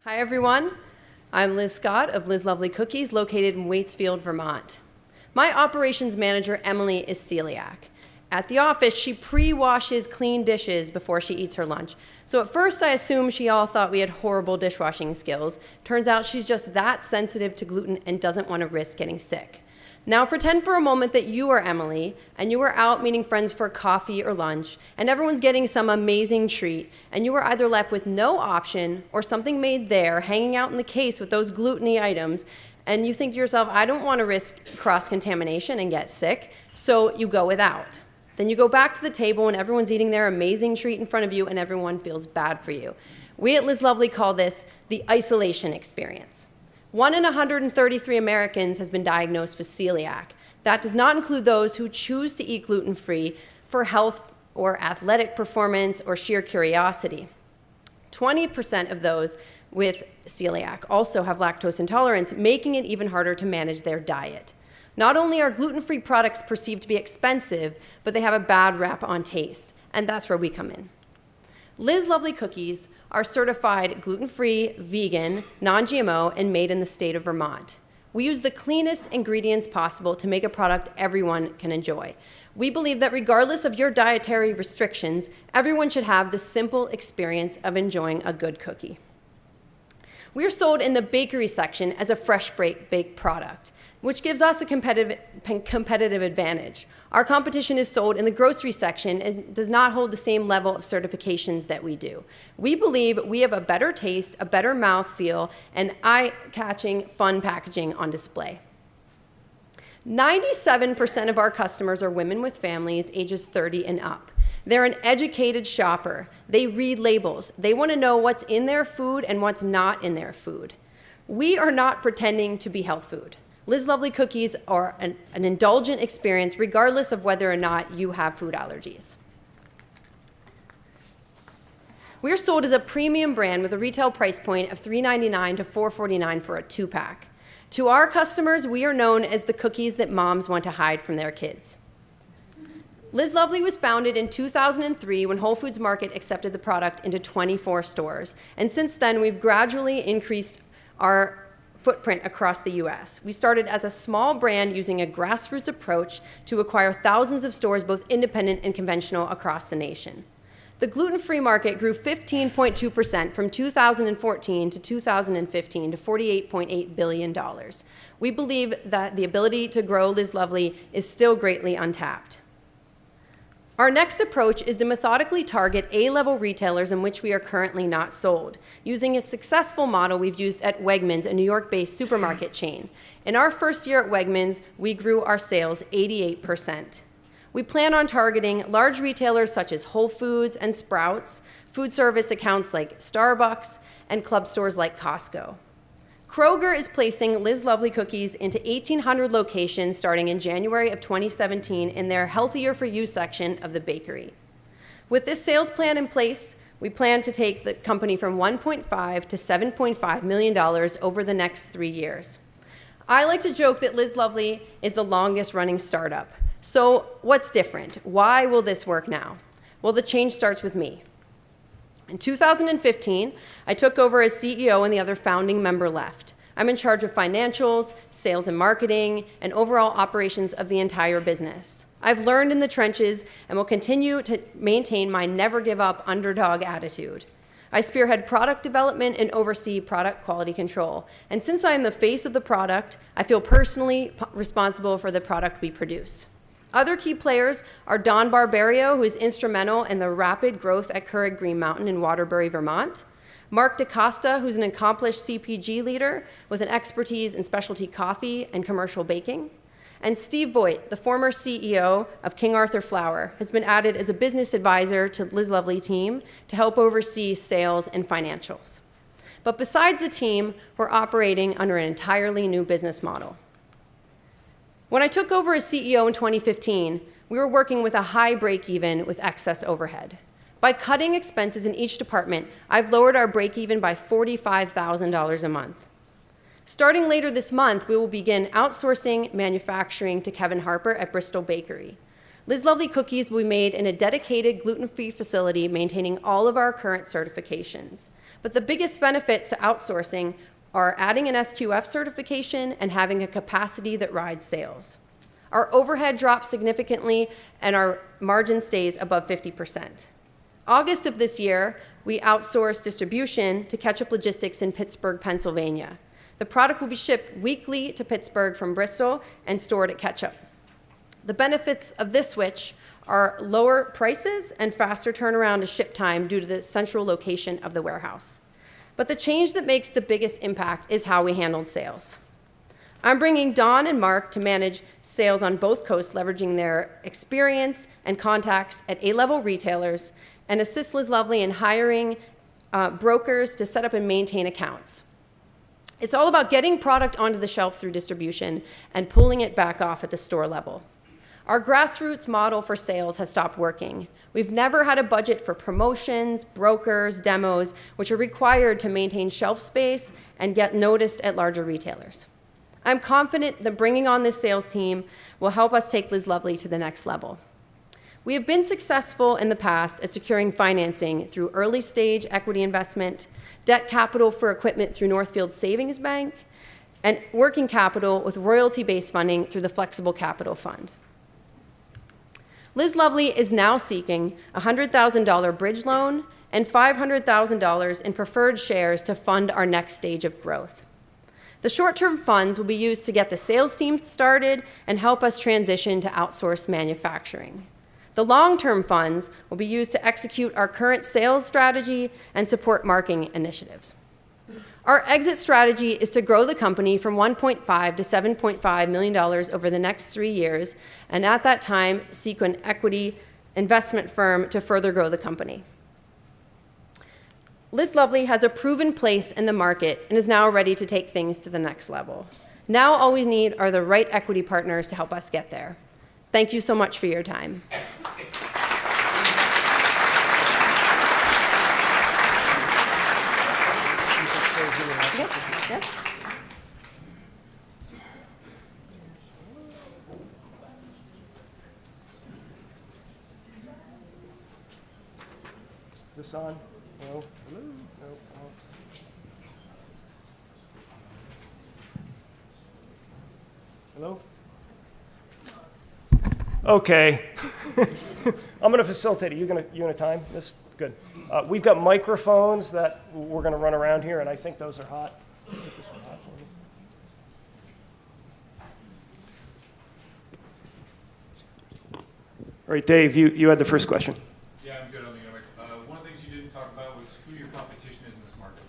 Hi, everyone. I'm Liz Scott of Liz Lovely Cookies, located in Waitsfield, Vermont. My operations manager, Emily, is celiac. At the office, she pre-washes clean dishes before she eats her lunch. So at first, I assumed she all thought we had horrible dishwashing skills. Turns out she's just that sensitive to gluten and doesn't want to risk getting sick. Now pretend for a moment that you are Emily, and you are out meeting friends for coffee or lunch, and everyone's getting some amazing treat, and you are either left with no option or something made there hanging out in the case with those gluten-y items, and you think to yourself, I don't want to risk cross-contamination and get sick, so you go without. Then you go back to the table and everyone's eating their amazing treat in front of you and everyone feels bad for you. We at Liz Lovely call this the isolation experience. 1 in 133 Americans has been diagnosed with celiac. That does not include those who choose to eat gluten-free for health or athletic performance or sheer curiosity. 20% of those with celiac also have lactose intolerance, making it even harder to manage their diet. Not only are gluten-free products perceived to be expensive, but they have a bad rap on taste, and that's where we come in. Liz Lovely Cookies are certified gluten-free, vegan, non-GMO, and made in the state of Vermont. We use the cleanest ingredients possible to make a product everyone can enjoy. We believe that regardless of your dietary restrictions, everyone should have the simple experience of enjoying a good cookie. We are sold in the bakery section as a fresh baked product, which gives us a competitive advantage. Our competition is sold in the grocery section and does not hold the same level of certifications that we do. We believe we have a better taste, a better mouthfeel, and eye-catching, fun packaging on display. 97% of our customers are women with families ages 30 and up. They're an educated shopper. They read labels. They want to know what's in their food and what's not in their food. We are not pretending to be health food. Liz Lovely Cookies are an indulgent experience regardless of whether or not you have food allergies. We are sold as a premium brand with a retail price point of $3.99 to $4.49 for a 2-pack. To our customers, we are known as the cookies that moms want to hide from their kids. Liz Lovely was founded in 2003 when Whole Foods Market accepted the product into 24 stores. And since then, we've gradually increased our footprint across the U.S. We started as a small brand using a grassroots approach to acquire thousands of stores, both independent and conventional, across the nation. The gluten-free market grew 15.2% from 2014 to 2015 to $48.8 billion. We believe that the ability to grow Liz Lovely is still greatly untapped. Our next approach is to methodically target A-level retailers in which we are currently not sold, using a successful model we've used at Wegmans, a New York-based supermarket chain. In our first year at Wegmans, we grew our sales 88%. We plan on targeting large retailers such as Whole Foods and Sprouts, food service accounts like Starbucks, and club stores like Costco. Kroger is placing Liz Lovely Cookies into 1,800 locations starting in January of 2017 in their Healthier for You section of the bakery. With this sales plan in place, we plan to take the company from $1.5 to $7.5 million over the next 3 years. I like to joke that Liz Lovely is the longest running startup. So what's different? Why will this work now? Well, the change starts with me. In 2015, I took over as CEO and the other founding member left. I'm in charge of financials, sales and marketing, and overall operations of the entire business. I've learned in the trenches and will continue to maintain my never give up underdog attitude. I spearhead product development and oversee product quality control. And since I am the face of the product, I feel personally responsible for the product we produce. Other key players are Don Barbario, who is instrumental in the rapid growth at Keurig Green Mountain in Waterbury, Vermont. Mark DaCosta, who's an accomplished CPG leader with an expertise in specialty coffee and commercial baking. And Steve Voigt, the former CEO of King Arthur Flour, has been added as a business advisor to Liz Lovely team to help oversee sales and financials. But besides the team, we're operating under an entirely new business model. When I took over as CEO in 2015, we were working with a high break-even with excess overhead. By cutting expenses in each department, I've lowered our break-even by $45,000 a month. Starting later this month, we will begin outsourcing manufacturing to Kevin Harper at Bristol Bakery. Liz Lovely cookies will be made in a dedicated gluten-free facility maintaining all of our current certifications. But the biggest benefits to outsourcing are adding an SQF certification and having a capacity that rides sales. Our overhead drops significantly and our margin stays above 50%. August of this year, we outsourced distribution to Ketchup Logistics in Pittsburgh, Pennsylvania. The product will be shipped weekly to Pittsburgh from Bristol and stored at Ketchup. The benefits of this switch are lower prices and faster turnaround to ship time due to the central location of the warehouse. But the change that makes the biggest impact is how we handled sales. I'm bringing Dawn and Mark to manage sales on both coasts, leveraging their experience and contacts at A-level retailers, and assist Liz Lovely in hiring brokers to set up and maintain accounts. It's all about getting product onto the shelf through distribution and pulling it back off at the store level. Our grassroots model for sales has stopped working. We've never had a budget for promotions, brokers, demos, which are required to maintain shelf space and get noticed at larger retailers. I'm confident that bringing on this sales team will help us take Liz Lovely to the next level. We have been successful in the past at securing financing through early stage equity investment, debt capital for equipment through Northfield Savings Bank, and working capital with royalty-based funding through the Flexible Capital Fund. Liz Lovely is now seeking a $100,000 bridge loan and $500,000 in preferred shares to fund our next stage of growth. The short-term funds will be used to get the sales team started and help us transition to outsource manufacturing. The long-term funds will be used to execute our current sales strategy and support marketing initiatives. Our exit strategy is to grow the company from $1.5 to $7.5 million over the next 3 years, and at that time, seek an equity investment firm to further grow the company. Liz Lovely has a proven place in the market and is now ready to take things to the next level. Now all we need are the right equity partners to help us get there. Thank you so much for your time. Yep. Is this on? No? Hello? No? Hello? Okay. I'm going to facilitate it. You gonna time this? Good. We've got microphones that we're going to run around here, and I think those are hot. Get this one hot for me. All right, Dave, you had the first question. Yeah, I'm good on the mic. One of the things you didn't talk about was who your competition is in this market.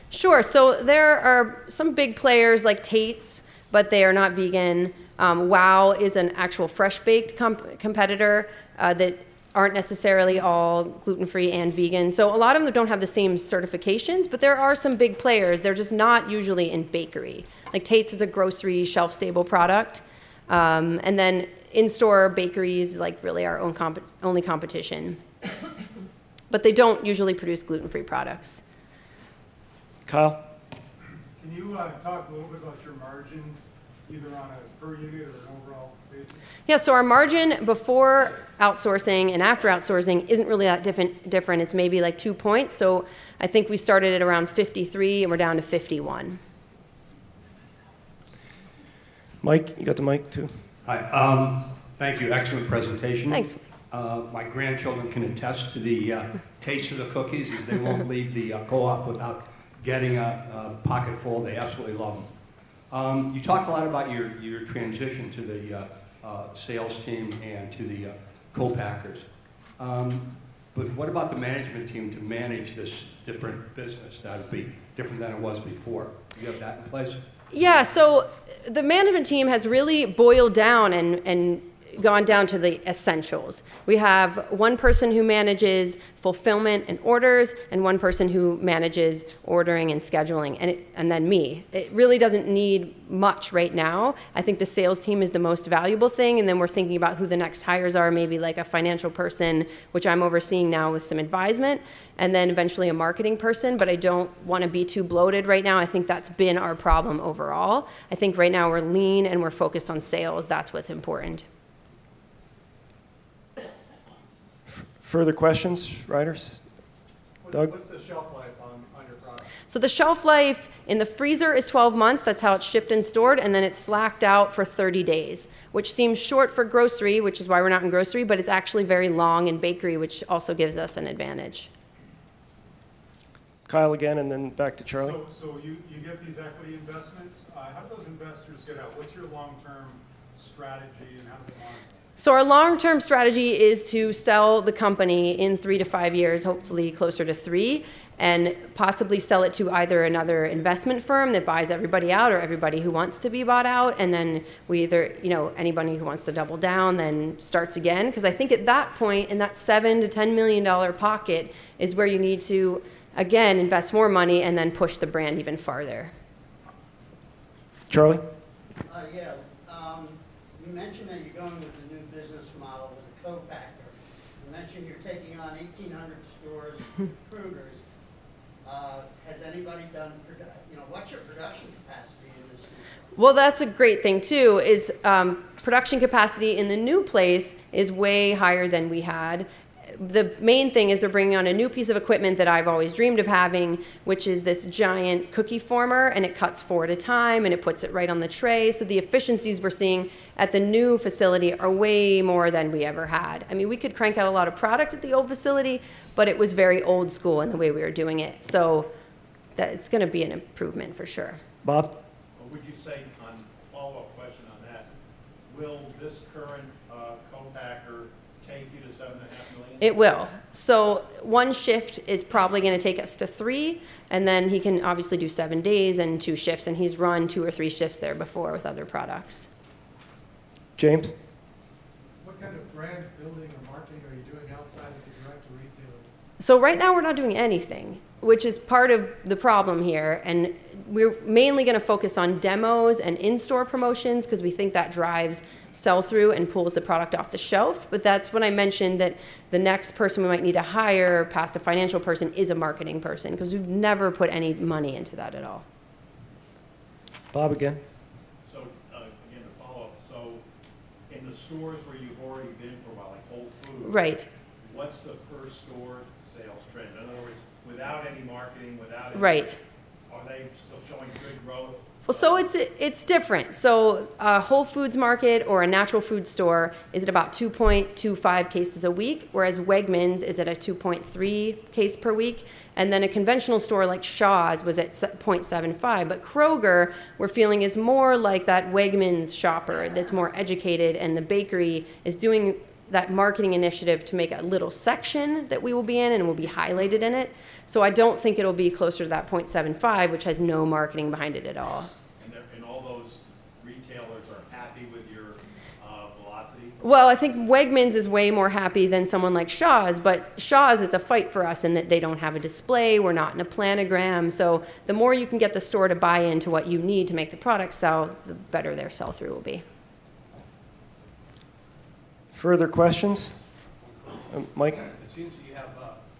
Sure. So there are some big players like Tate's, but they are not vegan. Wow is an actual fresh-baked competitor that aren't necessarily all gluten-free and vegan. So a lot of them don't have the same certifications, but there are some big players. They're just not usually in bakery. Like Tate's is a grocery shelf-stable product. And then in-store bakeries like really our only competition. But they don't usually produce gluten-free products. Kyle? Can you talk a little bit about your margins, either on a per unit or an overall basis? Yeah, so our margin before outsourcing and after outsourcing isn't really that different. It's maybe like 2 points. So I think we started at around 53 and we're down to 51. Mike, you got the mic too? Hi. Thank you. Excellent presentation. Thanks. My grandchildren can attest to the taste of the cookies, as they won't leave the co-op without getting a pocket full. They absolutely love them. You talked a lot about your transition to the sales team and to the co-packers. But what about the management team to manage this different business that would be different than it was before? Do you have that in place? Yeah, so the management team has really boiled down and gone down to the essentials. We have one person who manages fulfillment and orders, and one person who manages ordering and scheduling, and then me. It really doesn't need much right now. I think the sales team is the most valuable thing, and then we're thinking about who the next hires are, maybe like a financial person, which I'm overseeing now with some advisement, and then eventually a marketing person, but I don't want to be too bloated right now. I think that's been our problem overall. I think right now we're lean and we're focused on sales. That's what's important. Further questions, riders? Doug? What's the shelf life on your product? So the shelf life in the freezer is 12 months. That's how it's shipped and stored. And then it's slacked out for 30 days, which seems short for grocery, which is why we're not in grocery, but it's actually very long in bakery, which also gives us an advantage. Kyle again, and then back to Charlie. So you get these equity investments. How do those investors get out? What's your long-term strategy and how do they monitor? So our long-term strategy is to sell the company in 3 to 5 years, hopefully closer to 3, and possibly sell it to either another investment firm that buys everybody out or everybody who wants to be bought out. And then we either, anybody who wants to double down then starts again. Because I think at that point, in that $7 to $10 million pocket is where you need to, again, invest more money and then push the brand even farther. Charlie? Yeah, you mentioned that you're going with the new business model with a co-packer. You mentioned you're taking on 1,800 stores, Kruger's. Has anybody done, what's your production capacity in this? Well, that's a great thing too, is production capacity in the new place is way higher than we had. The main thing is they're bringing on a new piece of equipment that I've always dreamed of having, which is this giant cookie former, and it cuts 4 at a time, and it puts it right on the tray. So the efficiencies we're seeing at the new facility are way more than we ever had. I mean, we could crank out a lot of product at the old facility, but it was very old school in the way we were doing it. So that it's going to be an improvement for sure. Bob? Or would you say, on follow-up question on that, will this current co-packer take you to $7.5 million? It will. So one shift is probably going to take us to 3, and then he can obviously do 7 days and 2 shifts, and he's run 2 or 3 shifts there before with other products. James? What kind of brand building or marketing are you doing outside of the direct-to-retailer? So right now we're not doing anything, which is part of the problem here, and we're mainly going to focus on demos and in-store promotions because we think that drives sell-through and pulls the product off the shelf. But that's when I mentioned that the next person we might need to hire past a financial person is a marketing person, because we've never put any money into that at all. Bob again? So, again, to follow up, so in the stores where you've already been for a while, like Whole Foods. Right. What's the per store sales trend? In other words, without any marketing, without any. Right. Are they still showing good growth? Well, so it's different. So a Whole Foods market or a natural food store is at about 2.25 cases a week, whereas Wegmans is at a 2.3 case per week. And then a conventional store like Shaw's was at 0.75. But Kroger, we're feeling, is more like that Wegmans shopper that's more educated, and the bakery is doing that marketing initiative to make a little section that we will be in and will be highlighted in it. So I don't think it'll be closer to that 0.75, which has no marketing behind it at all. And all those retailers are happy with your velocity? Well, I think Wegmans is way more happy than someone like Shaw's, but Shaw's is a fight for us in that they don't have a display, we're not in a planogram, so the more you can get the store to buy into what you need to make the product sell, the better their sell-through will be. Further questions? Mike? It seems that you have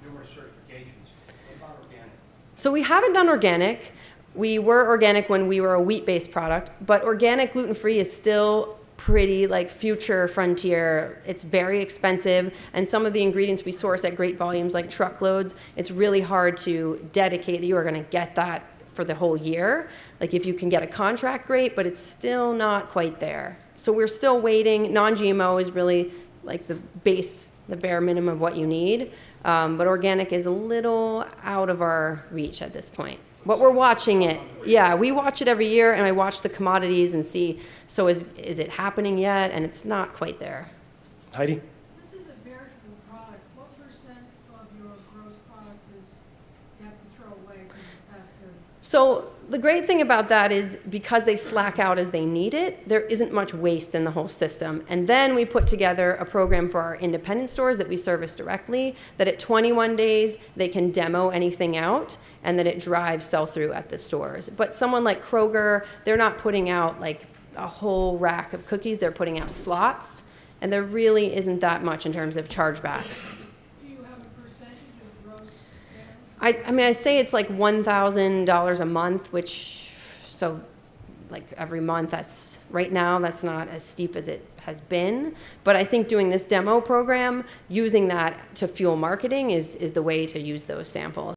numerous certifications. What about organic? So we haven't done organic. We were organic when we were a wheat-based product, but organic gluten-free is still pretty like future frontier. It's very expensive, and some of the ingredients we source at great volumes, like truckloads, it's really hard to dedicate that you are going to get that for the whole year. Like if you can get a contract, great, but it's still not quite there. So we're still waiting. Non-GMO is really like the base, the bare minimum of what you need. But organic is a little out of our reach at this point. But we're watching it. Yeah, we watch it every year, and I watch the commodities and see, so is it happening yet? And it's not quite there. Heidi? This is a perishable product. What % of your gross product is you have to throw away because it's past due? So the great thing about that is because they slack out as they need it, there isn't much waste in the whole system. And then we put together a program for our independent stores that we service directly, that at 21 days they can demo anything out, and that it drives sell-through at the stores. But someone like Kroger, they're not putting out like a whole rack of cookies, they're putting out slots, and there really isn't that much in terms of chargebacks. Do you have a percentage of gross sales? I mean, I say it's like $1,000 a month, which, so like every month, right now, that's not as steep as it has been. But I think doing this demo program, using that to fuel marketing is the way to use those samples.